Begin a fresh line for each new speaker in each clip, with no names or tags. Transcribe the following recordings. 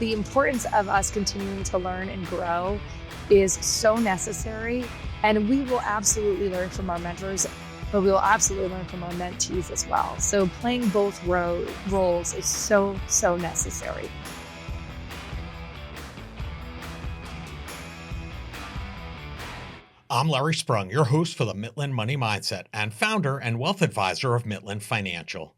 the importance of us continuing to learn and grow is so necessary. And we will absolutely learn from our mentors, but we will absolutely learn from our mentees as well. So playing both roles is so necessary.
I'm Larry Sprung, your host for the Mitlin Money Mindset and founder and wealth advisor of Mitlin Financial.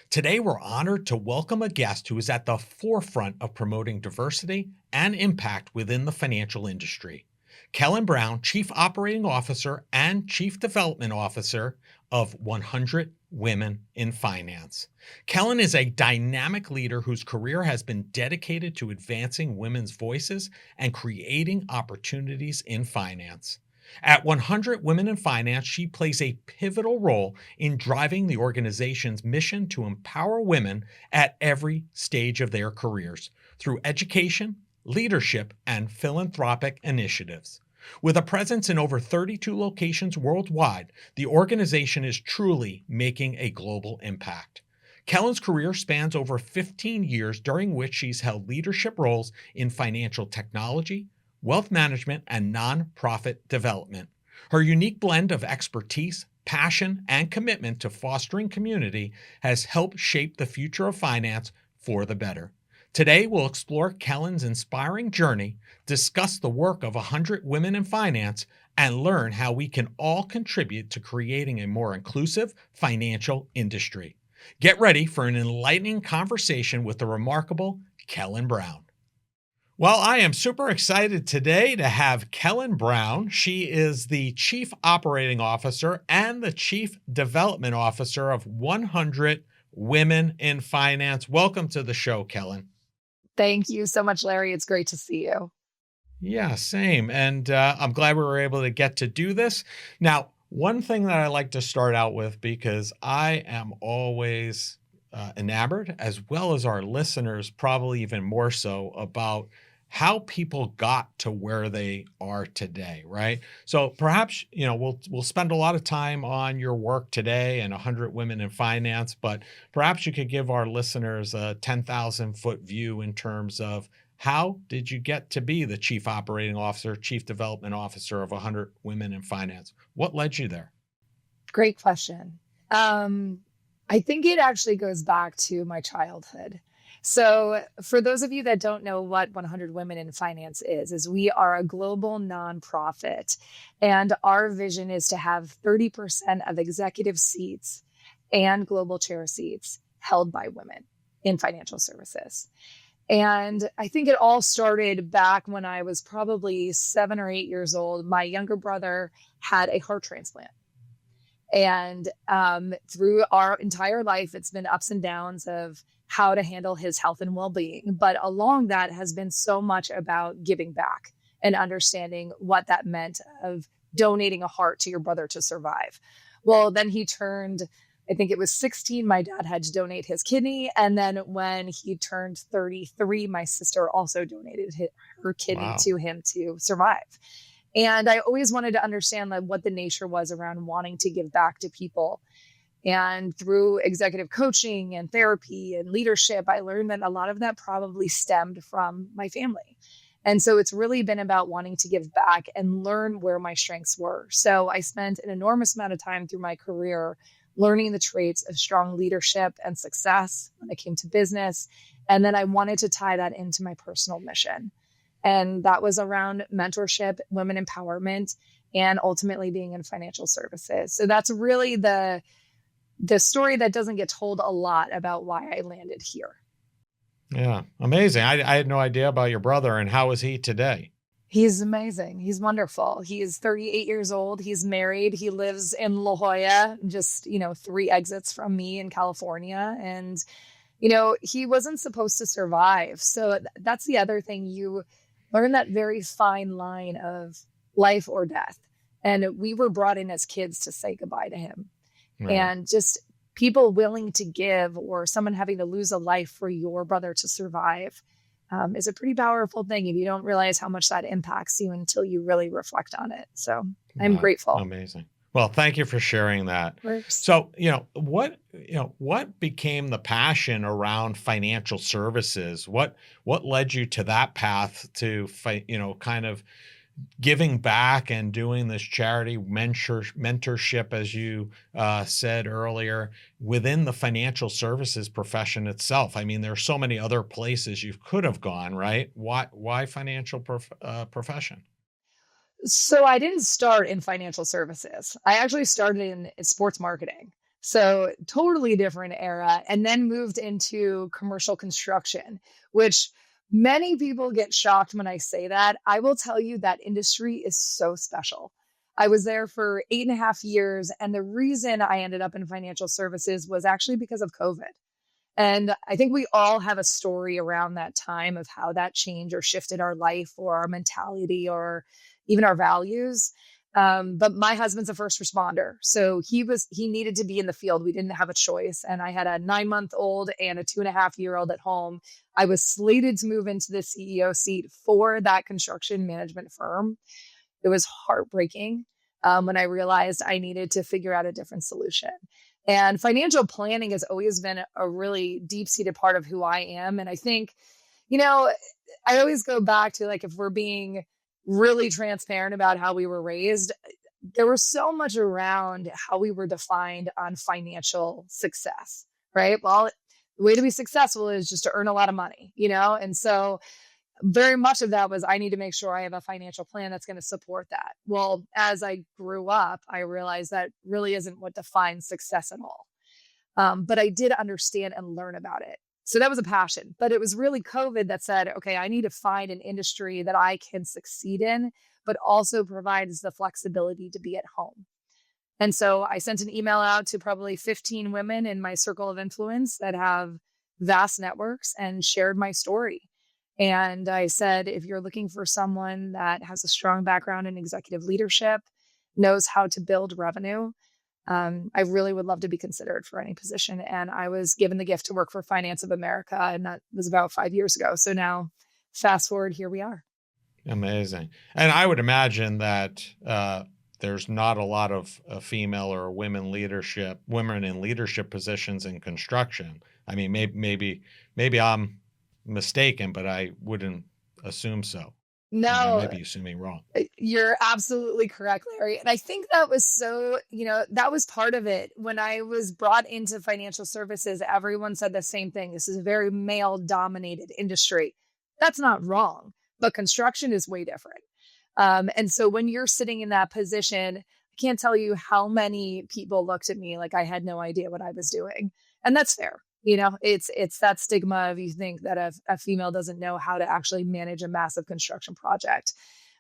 Today, we're honored to welcome a guest who is at the forefront of promoting diversity and impact within the financial industry. Kellan Brown, Chief Operating Officer and Chief Development Officer of 100 Women in Finance. Kellan is a dynamic leader whose career has been dedicated to advancing women's voices and creating opportunities in finance. At 100 Women in Finance, she plays a pivotal role in driving the organization's mission to empower women at every stage of their careers through education, leadership, and philanthropic initiatives. With a presence in over 32 locations worldwide, the organization is truly making a global impact. Kellan's career spans over 15 years, during which she's held leadership roles in financial technology, wealth management, and nonprofit development. Her unique blend of expertise, passion, and commitment to fostering community has helped shape the future of finance for the better. Today, we'll explore Kellan's inspiring journey, discuss the work of 100 Women in Finance, and learn how we can all contribute to creating a more inclusive financial industry. Get ready for an enlightening conversation with the remarkable Kellan Brown. Well, I am super excited today to have Kellan Brown. She is the Chief Operating Officer and the Chief Development Officer of 100 Women in Finance. Welcome to the show, Kellan.
Thank you so much, Larry. It's great to see you.
Yeah, same. And I'm glad we were able to get to do this. Now, one thing that I like to start out with, because I am always enamored, as well as our listeners, probably even more so, about how people got to where they are today, right? So perhaps, we'll spend a lot of time on your work today and 100 Women in Finance, but perhaps you could give our listeners a 10,000-foot view in terms of how did you get to be the Chief Operating Officer, Chief Development Officer of 100 Women in Finance? What led you there?
Great question. I think it actually goes back to my childhood. So for those of you that don't know what 100 Women in Finance is we are a global nonprofit, and our vision is to have 30% of executive seats and global chair seats held by women in financial services. And I think it all started back when I was probably 7 or 8 years old. My younger brother had a heart transplant. And through our entire life, it's been ups and downs of how to handle his health and well-being. But along that has been so much about giving back and understanding what that meant of donating a heart to your brother to survive. Well, then he turned, I think it was 16, my dad had to donate his kidney. And then when he turned 33, my sister also donated her kidney to him to survive. And I always wanted to understand what the nature was around wanting to give back to people. And through executive coaching and therapy and leadership, I learned that a lot of that probably stemmed from my family. And so it's really been about wanting to give back and learn where my strengths were. So I spent an enormous amount of time through my career learning the traits of strong leadership and success when it came to business. And then I wanted to tie that into my personal mission. And that was around mentorship, women empowerment, and ultimately being in financial services. So that's really the story that doesn't get told a lot about why I landed here.
Yeah, amazing. I had no idea about your brother. And how is he today?
He's amazing. He's wonderful. He is 38 years old. He's married. He lives in La Jolla, just, 3 exits from me in California. And, he wasn't supposed to survive. So that's the other thing. You learn that very fine line of life or death. And we were brought in as kids to say goodbye to him. Right. And just people willing to give, or someone having to lose a life for your brother to survive, is a pretty powerful thing. And you don't realize how much that impacts you until you really reflect on it. So I'm grateful.
Amazing. Well, thank you for sharing that.
Works.
So, what became the passion around financial services? What led you to that path to kind of giving back and doing this charity mentorship, as you said earlier, within the financial services profession itself? I mean, there are so many other places you could have gone, right? Why financial profession?
So I didn't start in financial services. I actually started in sports marketing. So totally different era, and then moved into commercial construction, which many people get shocked when I say that. I will tell you that industry is so special. I was there for 8.5 years. And the reason I ended up in financial services was actually because of COVID. And I think we all have a story around that time of how that changed or shifted our life or our mentality or even our values. But my husband's a first responder. So he needed to be in the field. We didn't have a choice. And I had a 9-month-old and a 2.5-year-old at home. I was slated to move into the CEO seat for that construction management firm. It was heartbreaking when I realized I needed to figure out a different solution. And financial planning has always been a really deep-seated part of who I am. And I think, I always go back to, like, if we're being really transparent about how we were raised, there was so much around how we were defined on financial success, right? Well, the way to be successful is just to earn a lot of money, And so very much of that was, I need to make sure I have a financial plan that's going to support that. Well, as I grew up, I realized that really isn't what defines success at all. But I did understand and learn about it. So that was a passion. But it was really COVID that said, okay, I need to find an industry that I can succeed in, but also provides the flexibility to be at home. And so I sent an email out to probably 15 women in my circle of influence that have vast networks and shared my story. And I said, if you're looking for someone that has a strong background in executive leadership, knows how to build revenue, I really would love to be considered for any position. And I was given the gift to work for Finance of America. And that was about 5 years ago. So now fast forward, here we are.
Amazing. And I would imagine that there's not a lot of female or women in leadership positions in construction. I mean, maybe I'm mistaken, but I wouldn't assume so. I
No,
might be assuming wrong.
you're absolutely correct, Larry. And I think that was that was part of it. When I was brought into financial services, everyone said the same thing. This is a very male dominated industry. That's not wrong, but construction is way different. And so when you're sitting in that position, I can't tell you how many people looked at me like I had no idea what I was doing. And that's fair. It's that stigma of, you think that a female doesn't know how to actually manage a massive construction project.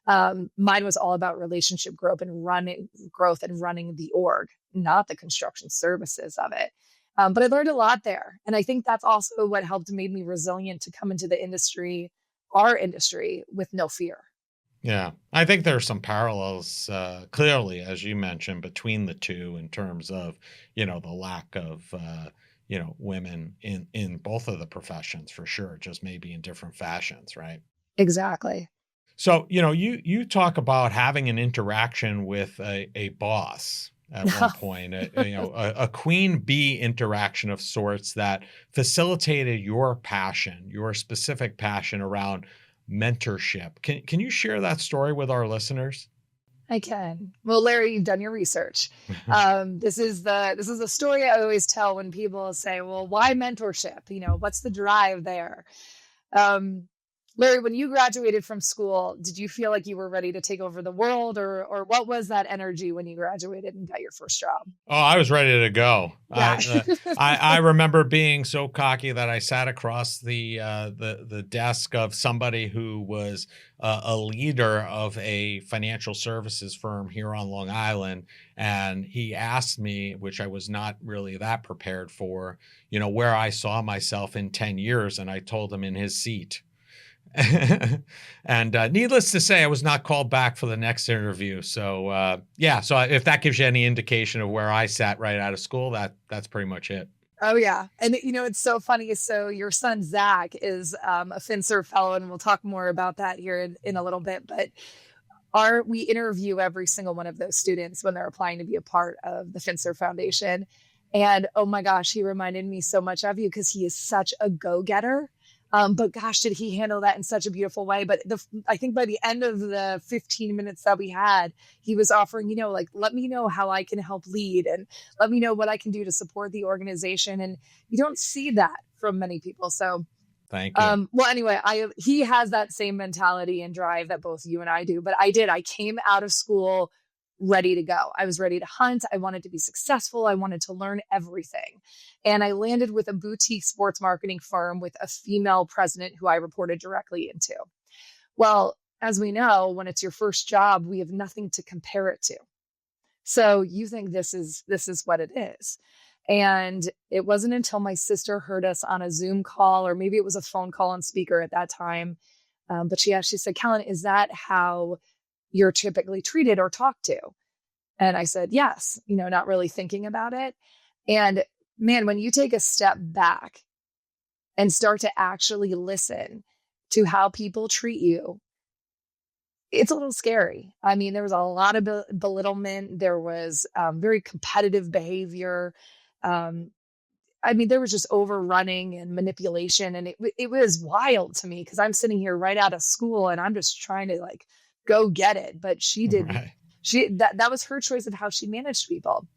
Mine was all about relationship growth and running the org, not the construction services of it. But I learned a lot there. And I think that's also what helped made me resilient to come into the industry, our industry, with no fear.
Yeah, I think there are some parallels, clearly, as you mentioned, between the two in terms of, the lack of, women in both of the professions, for sure, just maybe in different fashions, right?
Exactly.
So, you talk about having an interaction with a boss at one point, a queen bee interaction of sorts that facilitated your specific passion around mentorship. Can you share that story with our listeners?
I can. Well, Larry, you've done your research. This is the story I always tell when people say, well, why mentorship? What's the drive there? Larry, when you graduated from school, did you feel like you were ready to take over the world, or what was that energy when you graduated and got your first job?
Oh, I was ready to go.
Yeah.
I remember being so cocky that I sat across the desk of somebody who was a leader of a financial services firm here on Long Island, and he asked me, which I was not really that prepared for, where I saw myself in 10 years, and I told him in his seat. And needless to say, I was not called back for the next interview. So so if that gives you any indication of where I sat right out of school, that's pretty much it.
Oh, yeah. And, it's so funny. So your son, Zach, is a FinServ fellow, and we'll talk more about that here in a little bit. But we interview every single one of those students when they're applying to be a part of the Finster Foundation. And oh my gosh, he reminded me so much of you because he is such a go-getter. But gosh, did he handle that in such a beautiful way. But I think by the end of the 15 minutes that we had, he was offering, like, let me know how I can help lead and let me know what I can do to support the organization. And you don't see that from many people. So
thank you.
well, anyway, he has that same mentality and drive that both you and I do. But I came out of school ready to go. I was ready to hunt. I wanted to be successful. I wanted to learn everything. And I landed with a boutique sports marketing firm with a female president who I reported directly into. Well, as we know, when it's your first job, we have nothing to compare it to. So you think this is what it is. And it wasn't until my sister heard us on a Zoom call, or maybe it was a phone call on speaker at that time. But she said, Kellan, is that how you're typically treated or talked to? And I said, yes, not really thinking about it. And man, when you take a step back and start to actually listen to how people treat you, it's a little scary. I mean, there was a lot of belittlement. There was very competitive behavior. There was just overrunning and manipulation. And it was wild to me because I'm sitting here right out of school and I'm just trying to go get it. But she did. Right. That was her choice of how she managed people.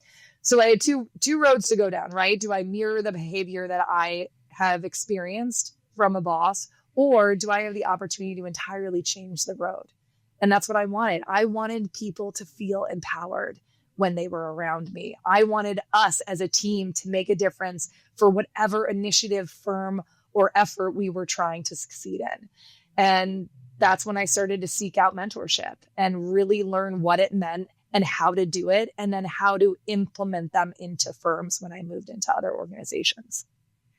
So I had two roads to go down, right? Do I mirror the behavior that I have experienced from a boss, or do I have the opportunity to entirely change the road? And that's what I wanted. I wanted people to feel empowered when they were around me. I wanted us as a team to make a difference for whatever initiative, firm, or effort we were trying to succeed in. And that's when I started to seek out mentorship and really learn what it meant and how to do it, and then how to implement them into firms when I moved into other organizations.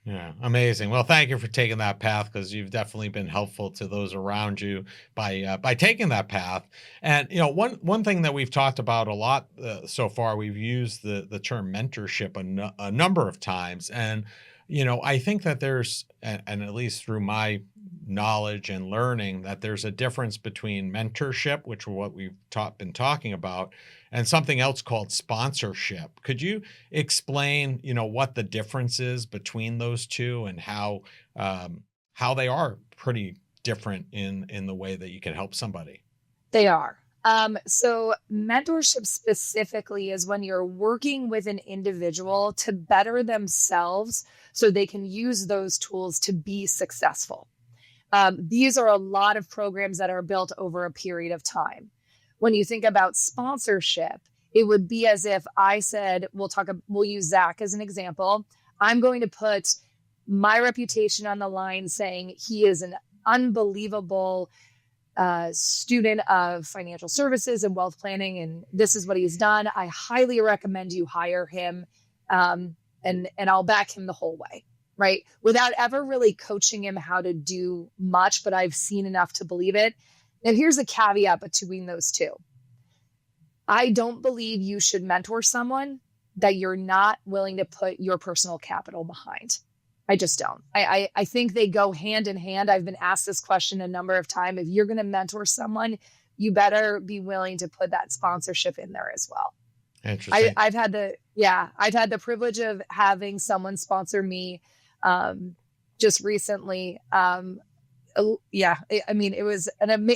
Yeah, amazing. Well, thank you for taking that path, because you've definitely been helpful to those around you by taking that path. And one thing that we've talked about a lot so far, we've used the term mentorship a number of times, and I think that there's, and at least through my knowledge and learning, that there's a difference between mentorship, which is what we've been talking about, and something else called sponsorship. Could you explain, what the difference is between those two, and how they are pretty different in the way that you can help somebody?
They are. So mentorship specifically is when you're working with an individual to better themselves so they can use those tools to be successful. These are a lot of programs that are built over a period of time. When you think about sponsorship, it would be as if I said, we'll use Zach as an example. I'm going to put my reputation on the line saying he is an unbelievable student of financial services and wealth planning, and this is what he's done. I highly recommend you hire him, and I'll back him the whole way, right? Without ever really coaching him how to do much, but I've seen enough to believe it. Now, here's a caveat between those two. I don't believe you should mentor someone that you're not willing to put your personal capital behind. I just don't. I think they go hand in hand. I've been asked this question a number of times. If you're going to mentor someone, you better be willing to put that sponsorship in there as well.
Interesting.
I've had the privilege of having someone sponsor me just recently. It was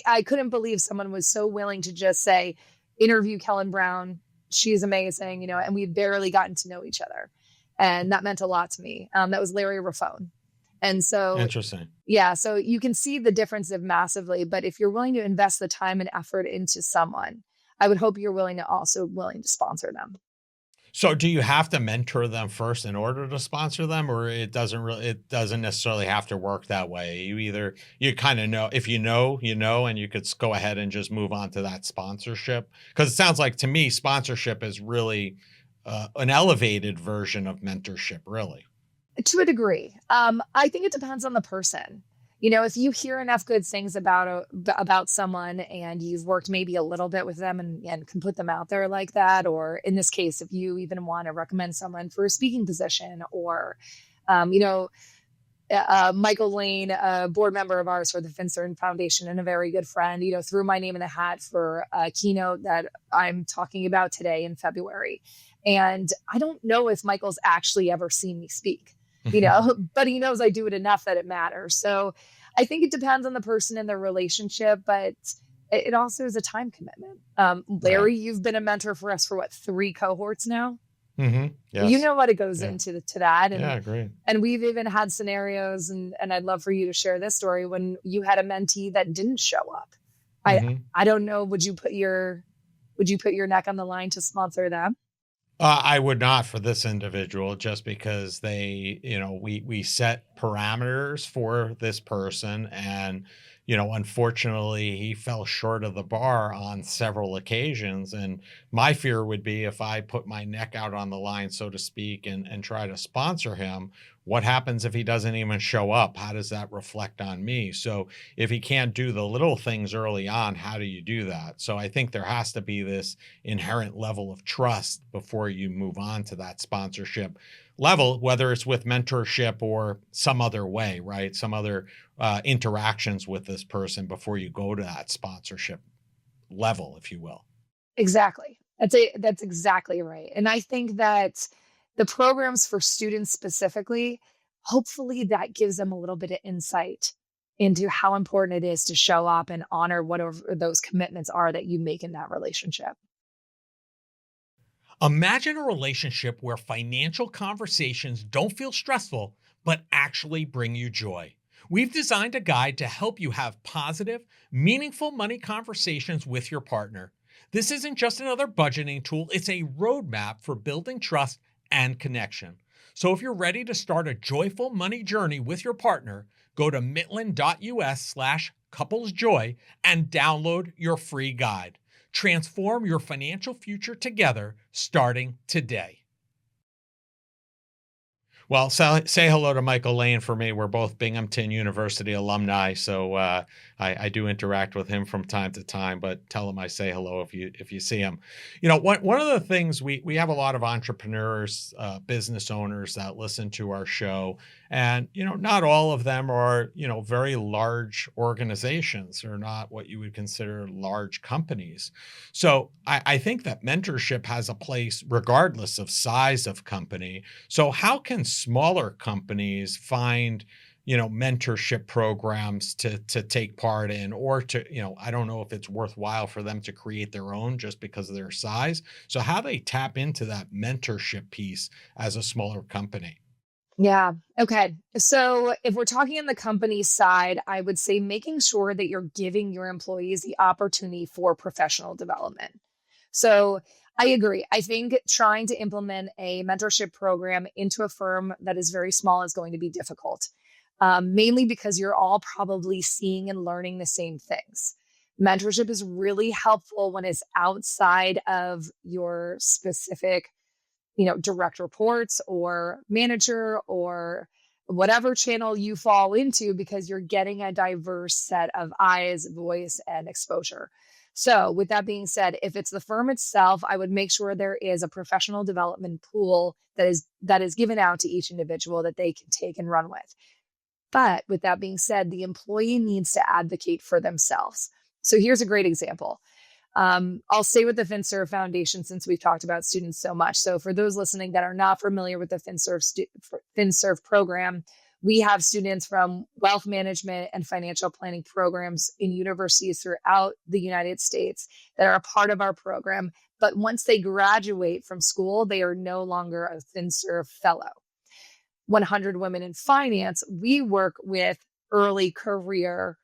I couldn't believe someone was so willing to just say, interview Kellan Brown. She's amazing, and we'd barely gotten to know each other. And that meant a lot to me. That was Larry Raffone. And so,
interesting.
Yeah. So you can see the difference massively, but if you're willing to invest the time and effort into someone, I would hope you're willing to sponsor them.
So do you have to mentor them first in order to sponsor them, or it doesn't necessarily have to work that way? You kind of know, if you know, and you could go ahead and just move on to that sponsorship. Because it sounds like to me, sponsorship is really an elevated version of mentorship, really.
To a degree. I think it depends on the person. If you hear enough good things about someone and you've worked maybe a little bit with them and can put them out there like that, or in this case, if you even want to recommend someone for a speaking position, or, Michael Lane, a board member of ours for the FinCERN Foundation and a very good friend, threw my name in the hat for a keynote that I'm talking about today in February. And I don't know if Michael's actually ever seen me speak, but he knows I do it enough that it matters. So I think it depends on the person and their relationship, but it also is a time commitment. Larry,
Right.
you've been a mentor for us for 3 cohorts now? You
Yes.
know what it goes
Yeah.
into that.
Yeah, I agree.
And we've even had scenarios, and I'd love for you to share this story when you had a mentee that didn't show up.
Mhm.
I don't know, would you put your neck on the line to sponsor them?
I would not for this individual just because they, we set parameters for this person and, unfortunately he fell short of the bar on several occasions. And my fear would be if I put my neck out on the line, so to speak, and try to sponsor him, what happens if he doesn't even show up? How does that reflect on me? So if he can't do the little things early on, how do you do that? So I think there has to be this inherent level of trust before you move on to that sponsorship level, whether it's with mentorship or some other way, right? Some other interactions with this person before you go to that sponsorship level, if you will.
Exactly. That's exactly right. And I think that the programs for students specifically, hopefully that gives them a little bit of insight into how important it is to show up and honor whatever those commitments are that you make in that relationship.
Imagine a relationship where financial conversations don't feel stressful, but actually bring you joy. We've designed a guide to help you have positive, meaningful money conversations with your partner. This isn't just another budgeting tool, it's a roadmap for building trust and connection. So if you're ready to start a joyful money journey with your partner, go to mitlin.us/couplesjoy and download your free guide. Transform your financial future together starting today. Well, say hello to Michael Lane for me. We're both Binghamton University alumni, so I do interact with him from time to time. But tell him I say hello if you see him. One of the things we have a lot of entrepreneurs, business owners that listen to our show, and not all of them are very large organizations or not what you would consider large companies. So I think that mentorship has a place regardless of size of company. So how can smaller companies find, mentorship programs to take part in, or to, I don't know if it's worthwhile for them to create their own just because of their size. So how they tap into that mentorship piece as a smaller company?
Yeah. Okay. So if we're talking on the company side, I would say making sure that you're giving your employees the opportunity for professional development. So I agree. I think trying to implement a mentorship program into a firm that is very small is going to be difficult, mainly because you're all probably seeing and learning the same things. Mentorship is really helpful when it's outside of your specific direct reports or manager or whatever channel you fall into, because you're getting a diverse set of eyes, voice, and exposure. So with that being said, if it's the firm itself, I would make sure there is a professional development pool that is given out to each individual that they can take and run with. But with that being said, the employee needs to advocate for themselves. So here's a great example. I'll stay with the FinServe Foundation since we've talked about students so much. So for those listening that are not familiar with the FinServe program, we have students from wealth management and financial planning programs in universities throughout the United States that are a part of our program. But once they graduate from school, they are no longer a FinServe fellow. 100 Women in Finance, we work with early career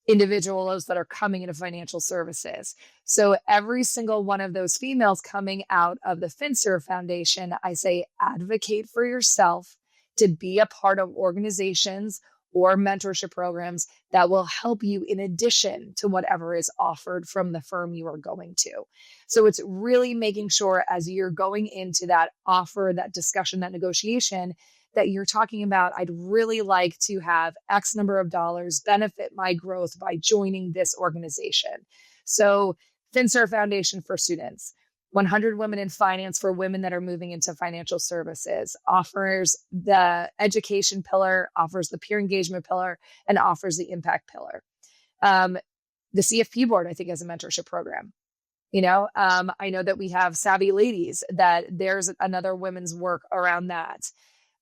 individuals that are coming into financial services. So every single one of those females coming out of the FinServe Foundation, I say advocate for yourself to be a part of organizations or mentorship programs that will help you in addition to whatever is offered from the firm you are going to. So it's really making sure as you're going into that offer, that discussion, that negotiation, that you're talking about, I'd really like to have X number of dollars benefit my growth by joining this organization. So FinServe Foundation for students. 100 Women in Finance for women that are moving into financial services, offers the education pillar, offers the peer engagement pillar, and offers the impact pillar. The CFP board, I think, has a mentorship program. I know that we have Savvy Ladies, that there's another women's work around that.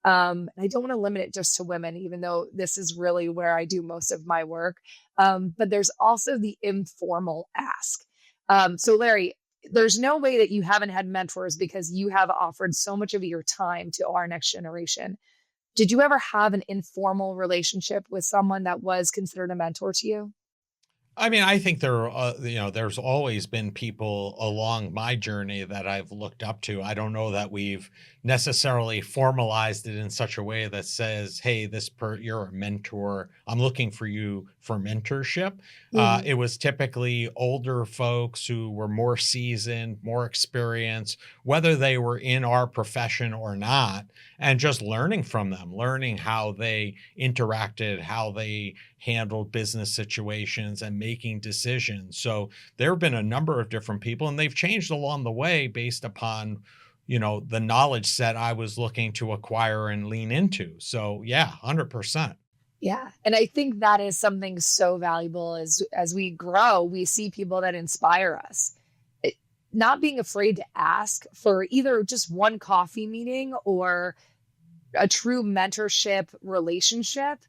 I don't want to limit it just to women, even though this is really where I do most of my work. But there's also the informal ask. So Larry, there's no way that you haven't had mentors because you have offered so much of your time to our next generation. Did you ever have an informal relationship with someone that was considered a mentor to you?
I mean, I think there's always been people along my journey that I've looked up to. I don't know that we've necessarily formalized it in such a way that says, "Hey, you're a mentor. I'm looking for you for mentorship."
Mhm.
It was typically older folks who were more seasoned, more experienced, whether they were in our profession or not, and just learning from them, learning how they interacted, how they handled business situations and making decisions. So there have been a number of different people, and they've changed along the way based upon, the knowledge set I was looking to acquire and lean into. So yeah, 100%.
Yeah. And I think that is something so valuable as we grow, we see people that inspire us. Not being afraid to ask for either just one coffee meeting or a true mentorship relationship,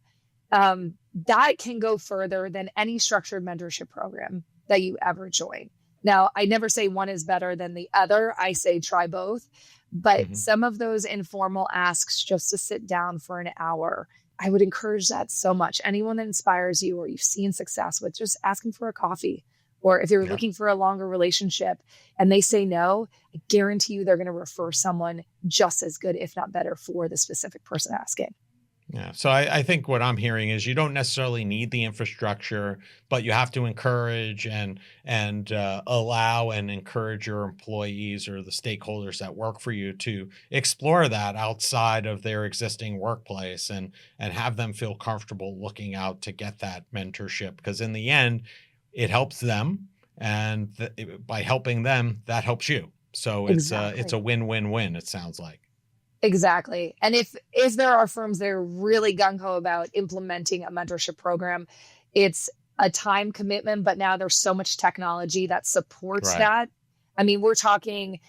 that can go further than any structured mentorship program that you ever join. Now, I never say one is better than the other. I say try both. But
Mhm.
some of those informal asks just to sit down for an hour, I would encourage that so much. Anyone that inspires you or you've seen success with, just asking for a coffee. Or if you're
Yeah.
looking for a longer relationship and they say no, I guarantee you they're going to refer someone just as good, if not better, for the specific person asking.
Yeah. So I think what I'm hearing is you don't necessarily need the infrastructure, but you have to encourage and allow and encourage your employees or the stakeholders that work for you to explore that outside of their existing workplace and have them feel comfortable looking out to get that mentorship. Because in the end, it helps them, and by helping them, that helps you. So it's a
Exactly.
win-win-win. It sounds like.
Exactly. And if there are firms that are really gung ho about implementing a mentorship program, it's a time commitment, but now there's so much technology that supports
Right.
that. I mean, we're talking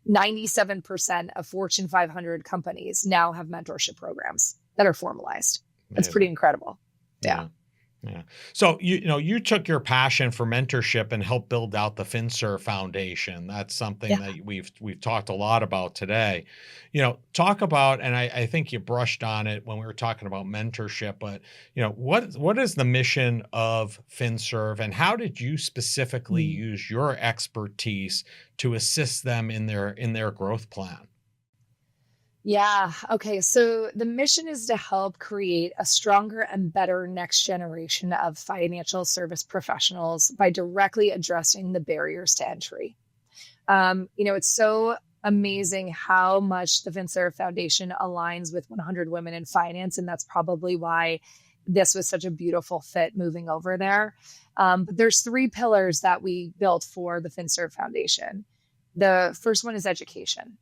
97% of Fortune 500 companies now have mentorship programs that are formalized. That's pretty
Amazing.
incredible. Yeah.
Yeah. Yeah. So you took your passion for mentorship and helped build out the FinServe Foundation. That's something
Yeah.
that we've talked a lot about today. Talk about, and I think you brushed on it when we were talking about mentorship, but what is the mission of FinServe, and how did you specifically
Mm.
use your expertise to assist them in their growth plan?
Yeah. Okay. So the mission is to help create a stronger and better next generation of financial service professionals by directly addressing the barriers to entry. It's so amazing how much the FinServe Foundation aligns with 100 Women in Finance. And that's probably why this was such a beautiful fit moving over there. But there's three pillars that we built for the FinServe Foundation. The first one is education.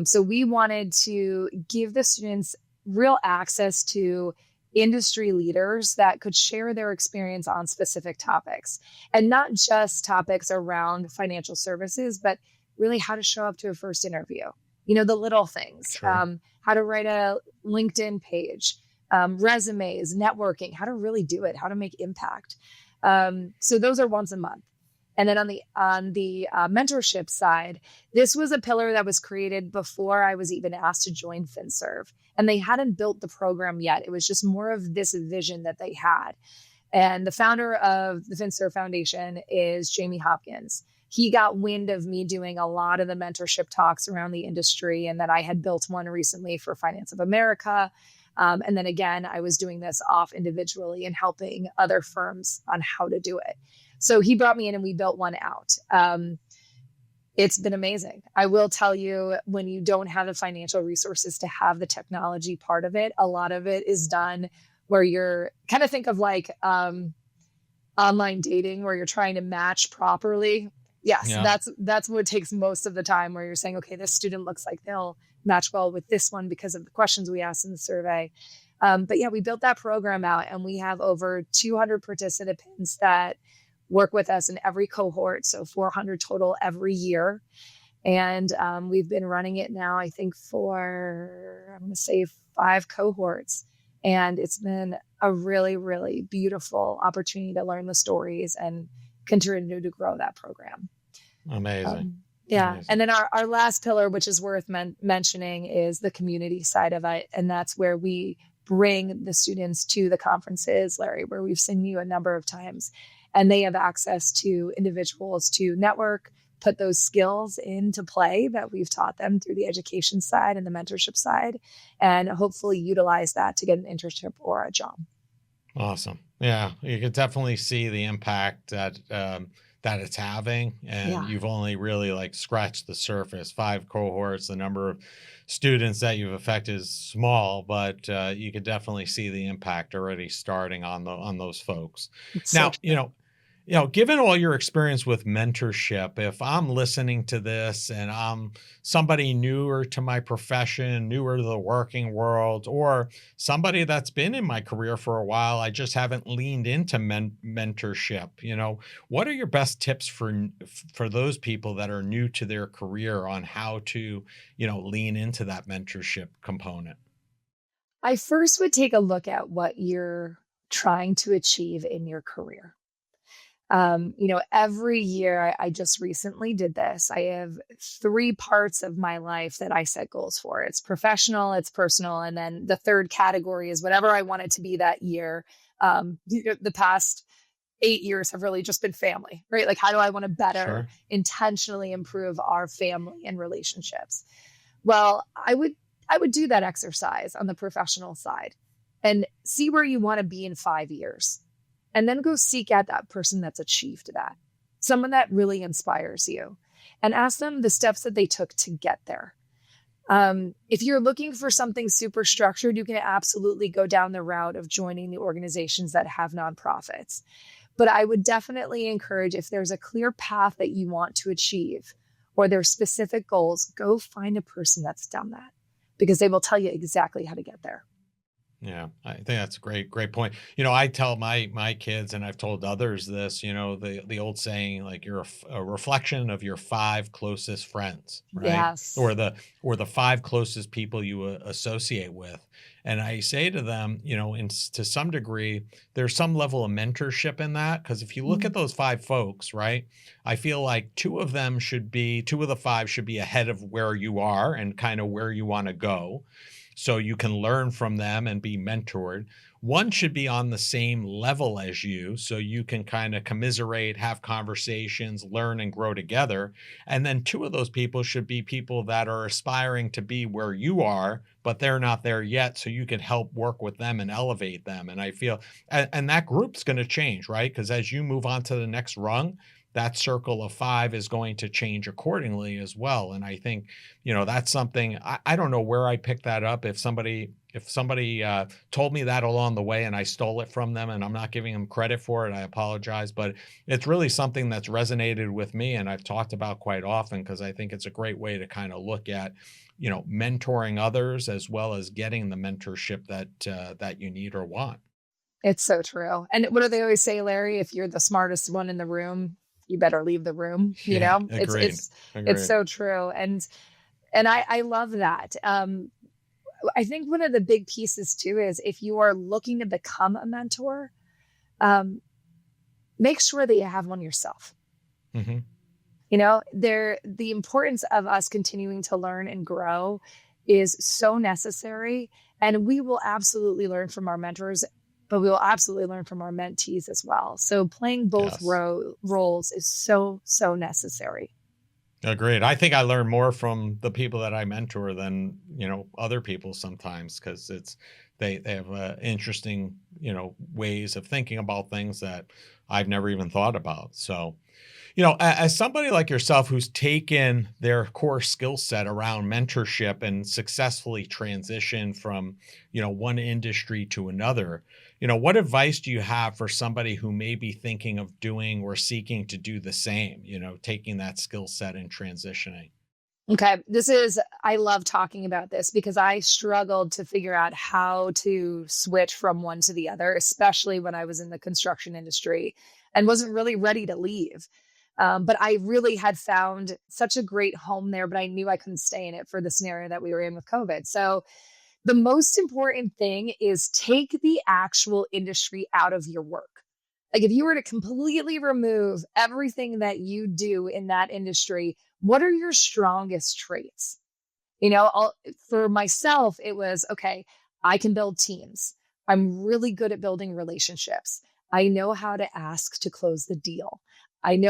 So we wanted to give the students real access to industry leaders that could share their experience on specific topics, and not just topics around financial services, but really how to show up to a first interview. The little things,
Sure.
how to write a LinkedIn page, resumes, networking, how to really do it, how to make impact. So those are once a month. And then on the mentorship side, this was a pillar that was created before I was even asked to join FinServe, and they hadn't built the program yet. It was just more of this vision that they had. And the founder of the FinServe Foundation is Jamie Hopkins. He got wind of me doing a lot of the mentorship talks around the industry, and that I had built one recently for Finance of America. And then again, I was doing this off individually and helping other firms on how to do it. So he brought me in and we built one out. It's been amazing. I will tell you, when you don't have the financial resources to have the technology part of it, a lot of it is done where you're think of like online dating, where you're trying to match properly. Yes,
Yeah.
that's what takes most of the time, where you're saying, okay, this student looks like they'll match well with this one because of the questions we asked in the survey. But yeah, we built that program out, and we have over 200 participants that work with us in every cohort. So 400 total every year. And we've been running it now, I think, for, I'm going to say 5 cohorts. And it's been a really, really beautiful opportunity to learn the stories and continue to grow that program.
Amazing.
Yeah.
Amazing.
And then our last pillar, which is worth mentioning, is the community side of it. And that's where we bring the students to the conferences, Larry, where we've seen you a number of times. And they have access to individuals to network, put those skills into play that we've taught them through the education side and the mentorship side, and hopefully utilize that to get an internship or a job.
Awesome. Yeah, you could definitely see the impact that that it's having, and
Yeah.
you've only really like scratched the surface. 5 cohorts, the number of students that you've affected is small, but you could definitely see the impact already starting on those folks.
It's so
Now,
true.
given all your experience with mentorship, if I'm listening to this and I'm somebody newer to my profession, newer to the working world, or somebody that's been in my career for a while, I just haven't leaned into mentorship, what are your best tips for those people that are new to their career on how to, lean into that mentorship component?
I first would take a look at what you're trying to achieve in your career. Every year, I just recently did this. I have 3 parts of my life that I set goals for. It's professional, it's personal, and then the third category is whatever I want it to be that year. The past 8 years have really just been family, right? Like, how do I want to better
Sure.
intentionally improve our family and relationships? Well, I would do that exercise on the professional side and see where you want to be in 5 years. And then go seek out that person that's achieved that, someone that really inspires you, and ask them the steps that they took to get there. If you're looking for something super structured, you can absolutely go down the route of joining the organizations that have nonprofits. But I would definitely encourage, if there's a clear path that you want to achieve or there's specific goals, go find a person that's done that, because they will tell you exactly how to get there.
Yeah, I think that's a great point. I tell my kids, and I've told others this, the old saying, like, you're a reflection of your 5 closest friends, right?
Yes.
Or the 5 closest people you associate with. And I say to them, to some degree, there's some level of mentorship in that, because if you look
Mm.
at those 5 folks, right, I feel like 2 of the 5 should be ahead of where you are and kind of where you want to go, so you can learn from them and be mentored. One should be on the same level as you, so you can kind of commiserate, have conversations, learn and grow together. And then 2 of those people should be people that are aspiring to be where you are, but they're not there yet. So you can help work with them and elevate them. And I feel, and that group's going to change, right? Because as you move on to the next rung, that circle of 5 is going to change accordingly as well. And I think, that's something, I don't know where I picked that up. If somebody told me that along the way and I stole it from them, and I'm not giving them credit for it, I apologize. But it's really something that's resonated with me and I've talked about quite often, because I think it's a great way to kind of look at, mentoring others as well as getting the mentorship that you need or want.
It's so true. And what do they always say, Larry? If you're the smartest one in the room, you better leave the room.
Yeah,
It's
agreed.
it's
Agreed.
so true. And I love that. I think one of the big pieces too is, if you are looking to become a mentor, um, make sure that you have one yourself.
Hmm.
The importance of us continuing to learn and grow is so necessary. And we will absolutely learn from our mentors, but we will absolutely learn from our mentees as well. So playing both
Yes.
roles is so, so necessary.
Agreed. I think I learn more from the people that I mentor than, other people sometimes, because they have interesting, ways of thinking about things that I've never even thought about. So, as somebody like yourself who's taken their core skill set around mentorship and successfully transitioned from, one industry to another, What advice do you have for somebody who may be thinking of doing or seeking to do the same, taking that skill set and transitioning?
Okay. I love talking about this because I struggled to figure out how to switch from one to the other, especially when I was in the construction industry and wasn't really ready to leave. But I really had found such a great home there, but I knew I couldn't stay in it for the scenario that we were in with COVID. So the most important thing is take the actual industry out of your work. Like if you were to completely remove everything that you do in that industry, what are your strongest traits? For myself, it was, okay, I can build teams. I'm really good at building relationships. I know how to ask to close the deal. And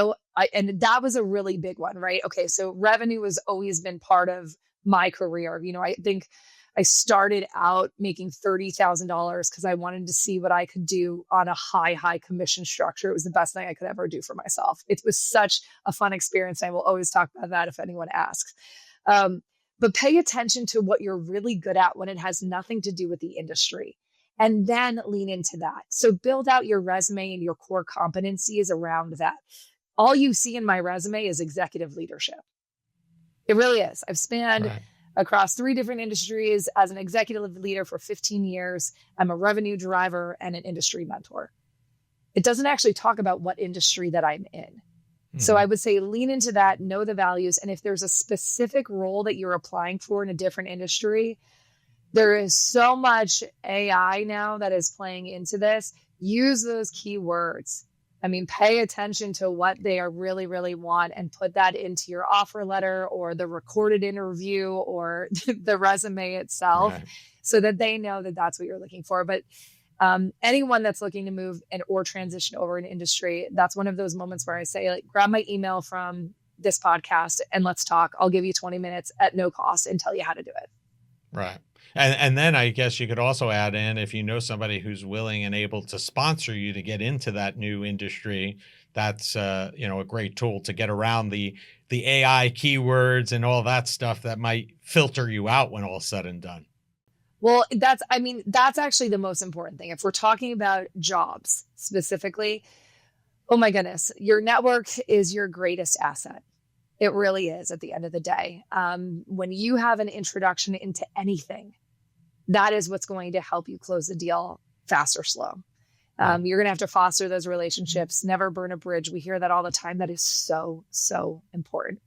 that was a really big one, right? Okay. So revenue has always been part of my career. I think I started out making $30,000 because I wanted to see what I could do on a high commission structure. It was the best thing I could ever do for myself. It was such a fun experience. I will always talk about that if anyone asks. But pay attention to what you're really good at when it has nothing to do with the industry, and then lean into that. So build out your resume and your core competencies around that. All you see in my resume is executive leadership. It really is. I've spanned across 3 different industries as an executive leader for 15 years. I'm a revenue driver and an industry mentor. It doesn't actually talk about what industry that I'm in. Mm-hmm. So I would say lean into that, know the values. And if there's a specific role that you're applying for in a different industry, there is so much AI now that is playing into this. Use those keywords. Pay attention to what they are really, really want and put that into your offer letter or the recorded interview or the resume itself, so that they know that that's what you're looking for. But anyone that's looking to move or transition over an industry, that's one of those moments where I say, grab my email from this podcast and let's talk. I'll give you 20 minutes at no cost and tell you how to do it.
Right. And then I guess you could also add in, if you know somebody who's willing and able to sponsor you to get into that new industry, that's a great tool to get around the AI keywords and all that stuff that might filter you out when all's said and done.
Well, that's actually the most important thing. If we're talking about jobs specifically, oh my goodness, your network is your greatest asset. It really is at the end of the day. When you have an introduction into anything, that is what's going to help you close the deal fast or slow. You're going to have to foster those relationships, never burn a bridge. We hear that all the time. That is so, so important.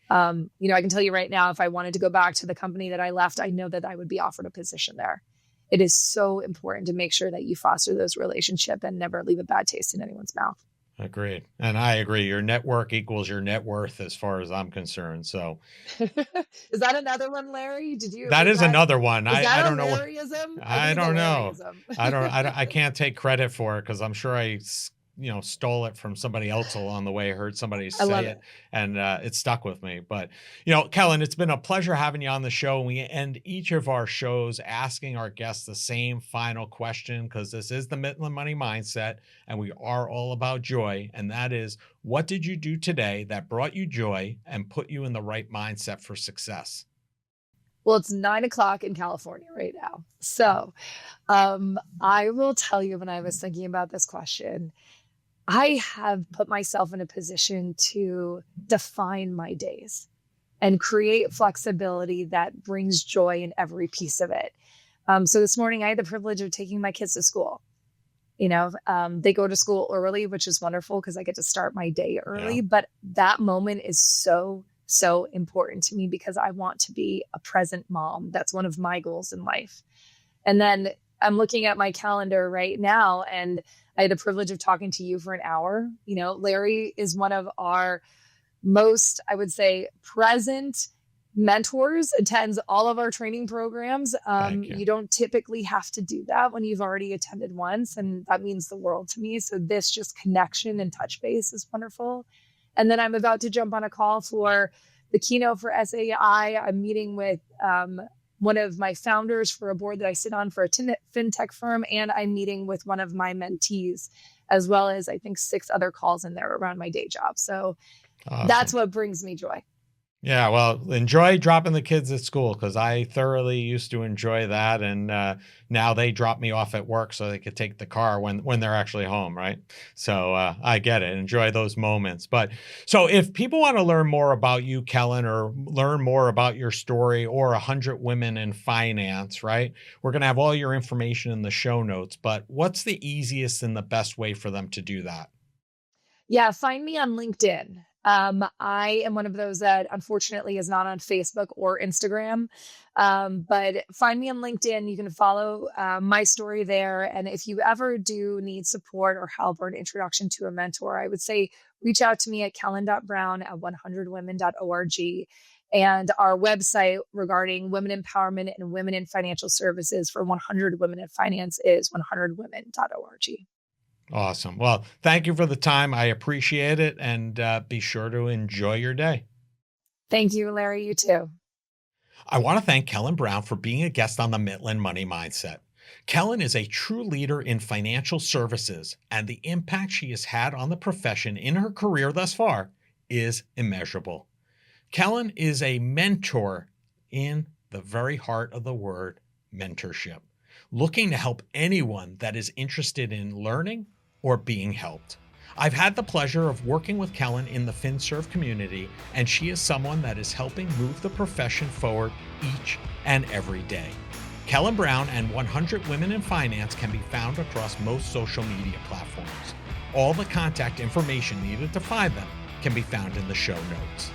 I can tell you right now, if I wanted to go back to the company that I left, I know that I would be offered a position there. It is so important to make sure that you foster those relationships and never leave a bad taste in anyone's mouth.
Agreed. And I agree. Your network equals your net worth as far as I'm concerned. So
is that another one, Larry?
That is another one. I don't know.
Larryism?
I don't know. I can't take credit for it because I'm sure I stole it from somebody else along the way. I heard somebody say it and it stuck with me. But, Kellan, it's been a pleasure having you on the show. We end each of our shows asking our guests the same final question, because this is the Mitlin Money Mindset and we are all about joy. And that is, what did you do today that brought you joy and put you in the right mindset for success?
Well, it's 9:00 in California right now. So I will tell you, when I was thinking about this question, I have put myself in a position to define my days and create flexibility that brings joy in every piece of it. So this morning I had the privilege of taking my kids to school. They go to school early, which is wonderful because I get to start my day early. Yeah. But that moment is so, so important to me because I want to be a present mom. That's one of my goals in life. And then I'm looking at my calendar right now, and I had the privilege of talking to you for an hour. Larry is one of our most, I would say, present mentors, attends all of our training programs. You don't typically have to do that when you've already attended once, and that means the world to me. So this just connection and touch base is wonderful. And then I'm about to jump on a call for the keynote for SAI. I'm meeting with one of my founders for a board that I sit on for a fintech firm, and I'm meeting with one of my mentees, as well as I think 6 other calls in there around my day job. So Awesome. That's what brings me joy.
Yeah, well, enjoy dropping the kids at school because I thoroughly used to enjoy that, and now they drop me off at work so they could take the car when they're actually home, right? So I get it. Enjoy those moments. But so, if people want to learn more about you, Kellen, or learn more about your story, or 100 Women in Finance, right? We're gonna have all your information in the show notes. But what's the easiest and the best way for them to do that?
Yeah, find me on LinkedIn. I am one of those that unfortunately is not on Facebook or Instagram. But find me on LinkedIn. You can follow my story there. And if you ever do need support or help or an introduction to a mentor, I would say reach out to me at kellan.brown at 100women.org. And our website regarding women empowerment and women in financial services for 100 Women in Finance is 100women.org.
Awesome. Well, thank you for the time. I appreciate it. And be sure to enjoy your day.
Thank you, Larry. You too.
I want to thank Kellan Brown for being a guest on the Mitlin Money Mindset. Kellan is a true leader in financial services, and the impact she has had on the profession in her career thus far is immeasurable. Kellan is a mentor in the very heart of the word mentorship, looking to help anyone that is interested in learning or being helped. I've had the pleasure of working with Kellan in the FinServe community, and she is someone that is helping move the profession forward each and every day. Kellan Brown and 100 Women in Finance can be found across most social media platforms. All the contact information needed to find them can be found in the show notes.